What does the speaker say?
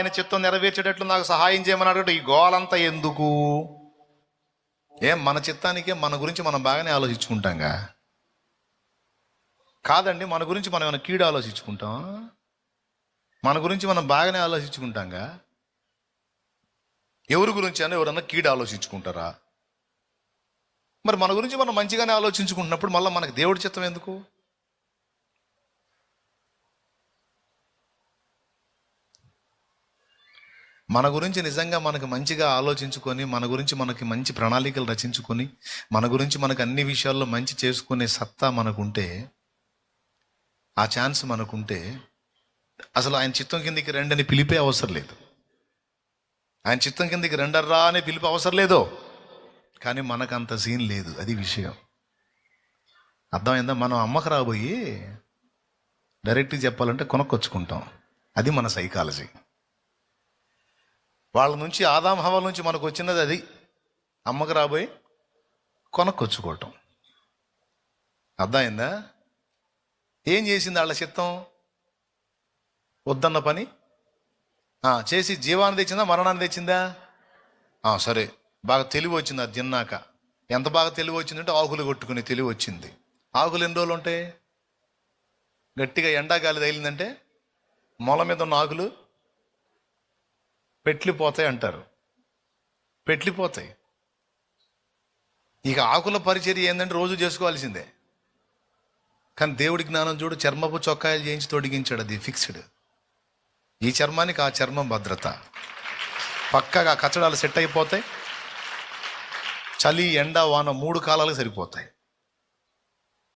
ఆయన చిత్తం నెరవేర్చేటట్లు నాకు సహాయం చేయమని అడగటం, ఈ గోలంతా ఎందుకు? మన చిత్తానికే మన గురించి మనం బాగానే ఆలోచించుకుంటాంగా. కాదండి, మన గురించి మనం ఏమైనా కీడు ఆలోచించుకుంటాం? మన గురించి మనం బాగానే ఆలోచించుకుంటాంగా. ఎవరి గురించి అని ఎవరన్నా కీడు ఆలోచించుకుంటారా? మరి మన గురించి మనం మంచిగానే ఆలోచించుకుంటున్నప్పుడు మళ్ళీ మనకు దేవుడి చిత్తం ఎందుకు? మన గురించి నిజంగా మనకు మంచిగా ఆలోచించుకొని, మన గురించి మనకి మంచి ప్రణాళికలు రచించుకొని, మన గురించి మనకు అన్ని విషయాల్లో మంచి చేసుకునే సత్తా మనకుంటే, ఆ ఛాన్స్ మనకుంటే, అసలు ఆయన చిత్తం కిందికి రండి అని పిలిపే అవసరం లేదు. ఆయన చిత్తం కిందికి రెండర్రా అనే పిలిపే అవసరం లేదు. కానీ మనకు అంత సీన్ లేదు. అది విషయం. అర్థమైందా? మనం అమ్మకు రాబోయి డైరెక్ట్గా చెప్పాలంటే కొనుక్కొచ్చుకుంటాం. అది మన సైకాలజీ. వాళ్ళ నుంచి, ఆదాం హవ్వల నుంచి మనకు వచ్చినది అది. అమ్మకు రాబోయి కొనుక్కొచ్చుకోవటం. అర్థమైందా? ఏం చేసింది వాళ్ళ చిత్తం? వద్దన్న పని చేసి జీవాన్ని తెచ్చిందా, మరణాన్ని తెచ్చిందా? సరే, బాగా తెలివి వచ్చింది. అది తిన్నాక ఎంత బాగా తెలివి వచ్చిందంటే ఆకులు కొట్టుకుని తెలివి వచ్చింది. ఆకులు ఎన్ని రోజులు ఉంటాయి? గట్టిగా ఎండాగాలి తగిలిందంటే మొల మీద ఉన్న ఆకులు పెట్లిపోతాయి అంటారు. పెట్లిపోతాయి. ఇక ఆకుల పరిచర్య ఏంటంటే రోజు చేసుకోవాల్సిందే. కానీ దేవుడి జ్ఞానం చూడు, చర్మపు చొక్కాయలు చేయించి తొడిగించాడు. అది ఫిక్స్డ్. ఈ చర్మానికి ఆ చర్మం భద్రత. పక్కగా కచ్చడాలు సెట్ అయిపోతాయి. చలి, ఎండ, వాన 3 కాలాలకు సరిపోతాయి.